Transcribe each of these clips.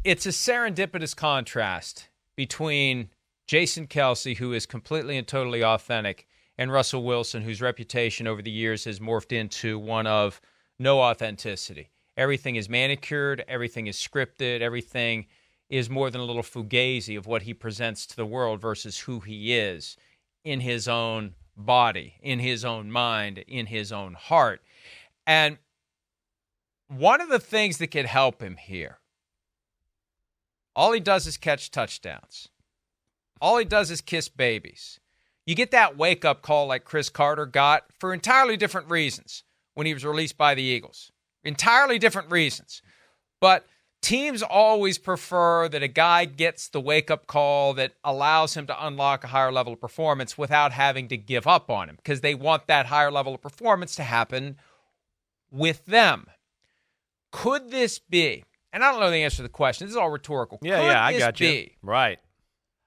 It's a serendipitous contrast between Jason Kelce, who is completely and totally authentic, and Russell Wilson, whose reputation over the years has morphed into one of no authenticity. Everything is manicured, everything is scripted, everything is more than a little fugazi of what he presents to the world versus who he is in his own body, in his own mind, in his own heart. And one of the things that could help him here, all he does is catch touchdowns. All he does is kiss babies. You get that wake-up call like Chris Carter got for entirely different reasons when he was released by the Eagles. Entirely different reasons. But teams always prefer that a guy gets the wake-up call that allows him to unlock a higher level of performance without having to give up on him, because they want that higher level of performance to happen with them. Could this be, and I don't know the answer to the question, this is all rhetorical. I got you. Right.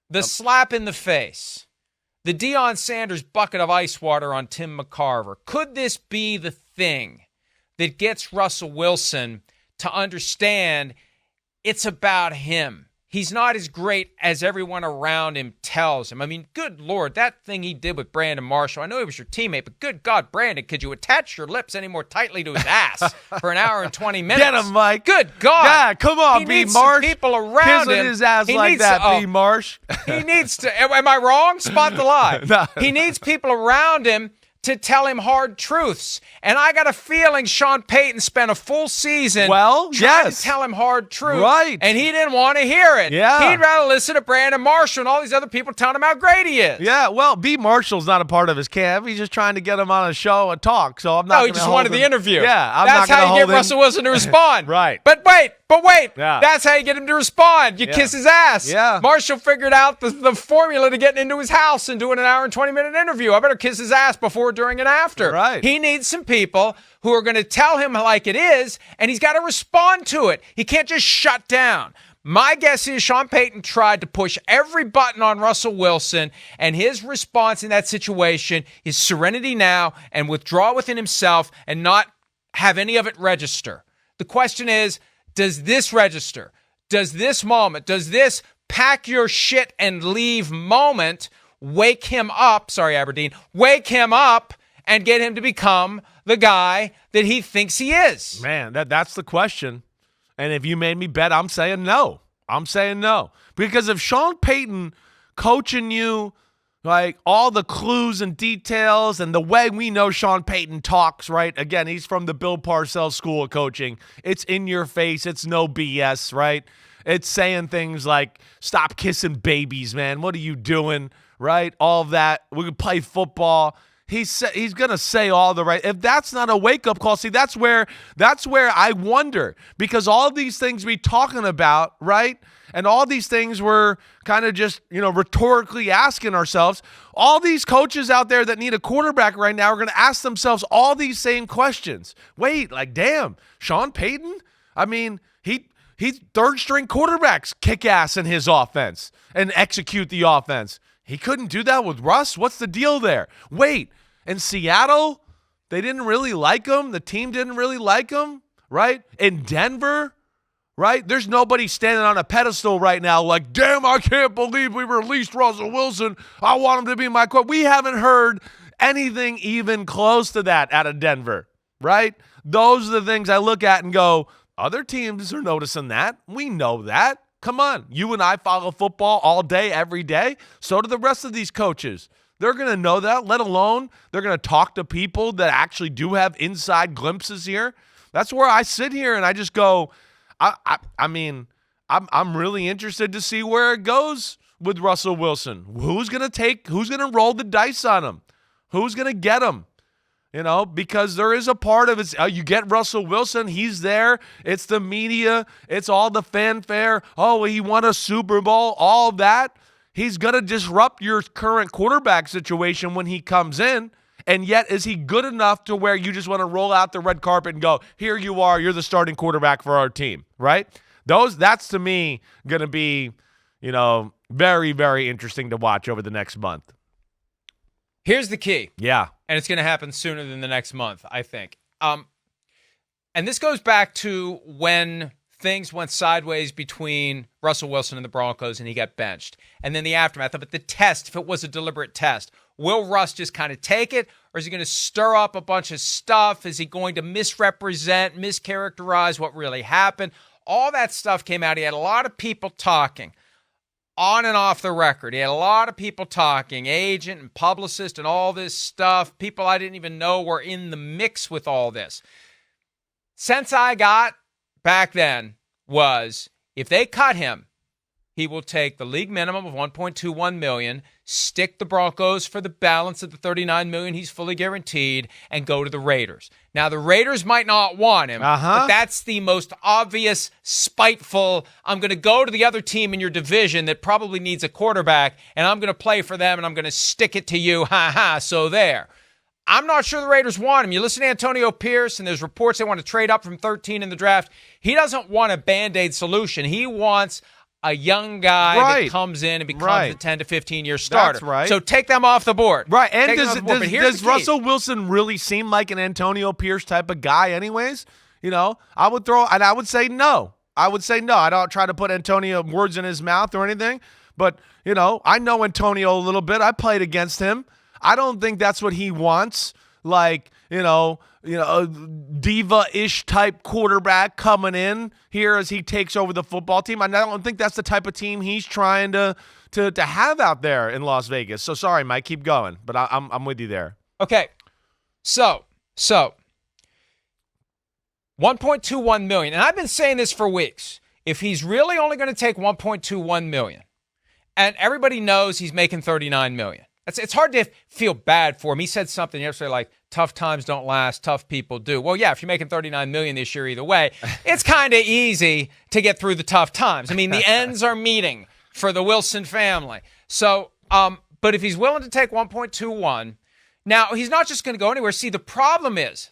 The slap in the face, the Deion Sanders bucket of ice water on Tim McCarver, could this be the thing that gets Russell Wilson to understand it's about him? He's not as great as everyone around him tells him. I mean, good Lord, that thing he did with Brandon Marshall, I know he was your teammate, but good God, Brandon, could you attach your lips any more tightly to his ass for an hour and 20 minutes? Get him, Mike. Good God. Yeah, come on, B. Marsh. People around him. His ass like that, B. Marsh. He needs to, am I wrong? Spot the lie. No. He needs people around him to tell him hard truths. And I got a feeling Sean Payton spent a full season trying to tell him hard truths. Right. And he didn't want to hear it. Yeah. He'd rather listen to Brandon Marshall and all these other people telling him how great he is. Yeah, well, B. Marshall's not a part of his camp. He's just trying to get him on a show and talk. So I'm not. No, he just wanted the interview. Yeah, that's how you get Russell Wilson to respond. Right. But wait. Yeah. That's how you get him to respond. You kiss his ass. Yeah. Marshall figured out the formula to getting into his house and doing an hour and 20-minute interview. I better kiss his ass before, during, and after. Right. He needs some people who are going to tell him like it is, and he's got to respond to it. He can't just shut down. My guess is Sean Payton tried to push every button on Russell Wilson, and his response in that situation is serenity now and withdraw within himself and not have any of it register. The question is, does this register? Does this moment, does this pack your shit and leave moment wake him up, wake him up and get him to become the guy that he thinks he is? Man, that's the question. And if you made me bet, I'm saying no. Because if Sean Payton coaching you, like all the clues and details and the way we know Sean Payton talks, right? Again, he's from the Bill Parcells School of Coaching. It's in your face. It's no BS, right? It's saying things like, stop kissing babies, man. What are you doing, right? All of that. We can play football. He's going to say all the right. If that's not a wake-up call, see, that's where I wonder. Because all these things we talking about, right? And all these things we're kind of just, rhetorically asking ourselves. All these coaches out there that need a quarterback right now are going to ask themselves all these same questions. Wait, damn, Sean Payton? I mean, he's third-string quarterbacks kick ass in his offense and execute the offense. He couldn't do that with Russ? What's the deal there? Wait, in Seattle, they didn't really like him. The team didn't really like him, right? In Denver, right? There's nobody standing on a pedestal right now like, damn, I can't believe we released Russell Wilson. I want him to be my coach. We haven't heard anything even close to that out of Denver, right? Those are the things I look at and go, other teams are noticing that. We know that. Come on. You and I follow football all day, every day. So do the rest of these coaches. They're going to know that, let alone they're going to talk to people that actually do have inside glimpses here. That's where I sit here and I just go, I mean, I'm really interested to see where it goes with Russell Wilson. Who's going to roll the dice on him? Who's going to get him? Because there is a part of it. You get Russell Wilson, he's there. It's the media. It's all the fanfare. Oh, he won a Super Bowl, all that. He's going to disrupt your current quarterback situation when he comes in. And yet, is he good enough to where you just want to roll out the red carpet and go, here you are, you're the starting quarterback for our team, right? That's to me going to be, very, very interesting to watch over the next month. Here's the key. Yeah. And it's going to happen sooner than the next month, I think. And this goes back to when things went sideways between Russell Wilson and the Broncos and he got benched. And then the aftermath of it, the test, if it was a deliberate test, will Russ just kind of take it, or is he going to stir up a bunch of stuff? Is he going to misrepresent, mischaracterize what really happened? All that stuff came out. He had a lot of people talking on and off the record. He had a lot of people talking, agent and publicist and all this stuff. People I didn't even know were in the mix with all this. Sense I got back then was if they cut him, he will take the league minimum of $1.21 million, stick the Broncos for the balance of the $39 million he's fully guaranteed, and go to the Raiders. Now, the Raiders might not want him, but that's the most obvious, spiteful, I'm going to go to the other team in your division that probably needs a quarterback, and I'm going to play for them, and I'm going to stick it to you, so there. I'm not sure the Raiders want him. You listen to Antonio Pierce, and there's reports they want to trade up from 13 in the draft. He doesn't want a Band-Aid solution. He wants a young guy that comes in and becomes a 10 to 15-year starter. That's right. So take them off the board. Right. And does Russell Wilson really seem like an Antonio Pierce type of guy anyways? You know, I would say no. I don't try to put Antonio words in his mouth or anything. But, you know, I know Antonio a little bit. I played against him. I don't think that's what he wants. Like, a diva-ish type quarterback coming in here as he takes over the football team. I don't think that's the type of team he's trying to have out there in Las Vegas. So sorry, Mike, keep going, but I'm with you there. Okay, so $1.21 million, and I've been saying this for weeks. If he's really only going to take $1.21 million, and everybody knows he's making $39 million. It's hard to feel bad for him. He said something yesterday like, tough times don't last, tough people do. Well, yeah, if you're making $39 million this year either way, it's kind of easy to get through the tough times. I mean, the ends are meeting for the Wilson family. So, but if he's willing to take 1.21, now he's not just going to go anywhere. See, the problem is,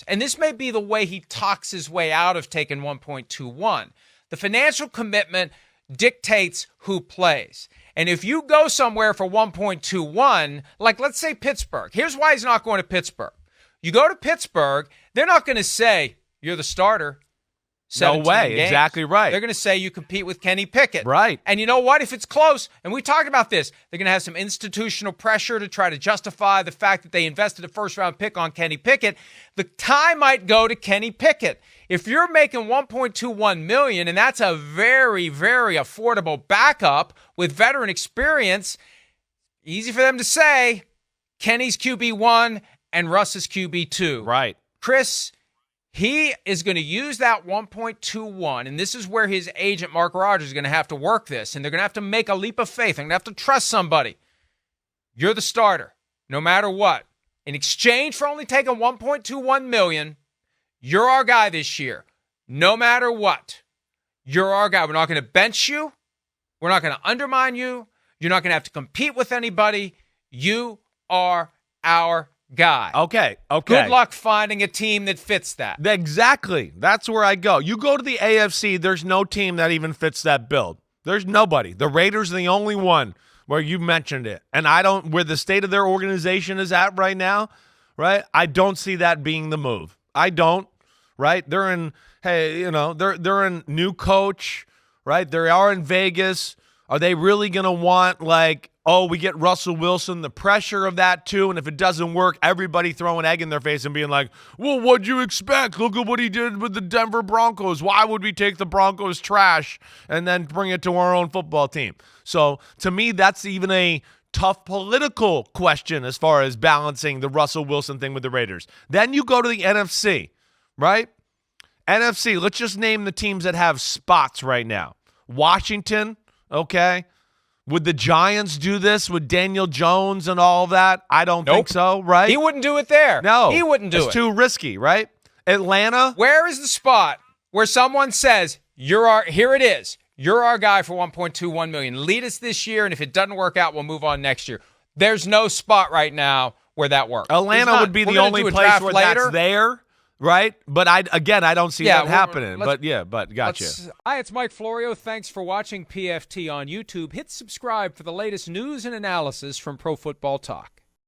and this may be the way he talks his way out of taking 1.21, the financial commitment dictates who plays. And if you go somewhere for 1.21, like let's say Pittsburgh, here's why he's not going to Pittsburgh. You go to Pittsburgh, they're not going to say, you're the starter. No way, games. Exactly right. They're going to say you compete with Kenny Pickett. Right. And you know what? If it's close, and we talked about this, they're going to have some institutional pressure to try to justify the fact that they invested a first-round pick on Kenny Pickett. The tie might go to Kenny Pickett. If you're making $1.21 million, and that's a very, very affordable backup with veteran experience, easy for them to say Kenny's QB1 and Russ is QB2. Right. Chris, he is going to use that 1.21, and this is where his agent, Mark Rogers, is going to have to work this, and they're going to have to make a leap of faith. They're going to have to trust somebody. You're the starter, no matter what. In exchange for only taking $1.21 million, you're our guy this year, no matter what. You're our guy. We're not going to bench you. We're not going to undermine you. You're not going to have to compete with anybody. You are our guy. Okay. Good luck finding a team that fits that. Exactly. That's where I go. You go to the AFC, there's no team that even fits that build. There's nobody. The Raiders are the only one where you mentioned it. And where the state of their organization is at right now, right? I don't see that being the move. I don't, right? They're in, they're in new coach, right? They are in Vegas. Are they really going to want we get Russell Wilson, the pressure of that too, and if it doesn't work, everybody throwing egg in their face and being like, well, what'd you expect? Look at what he did with the Denver Broncos. Why would we take the Broncos trash and then bring it to our own football team? So to me, that's even a tough political question as far as balancing the Russell Wilson thing with the Raiders. Then you go to the NFC, right? NFC, let's just name the teams that have spots right now. Washington, okay. Would the Giants do this with Daniel Jones and all that? I don't think so, right? He wouldn't do it there. No. He wouldn't do it. It's too risky, right? Atlanta. Where is the spot where someone says, here it is. You're our guy for $1.21 million. Lead us this year, and if it doesn't work out, we'll move on next year. There's no spot right now where that works. Atlanta would be the only place where that's there. Right? But I don't see that happening. But gotcha. Hi, it's Mike Florio. Thanks for watching PFT on YouTube. Hit subscribe for the latest news and analysis from Pro Football Talk.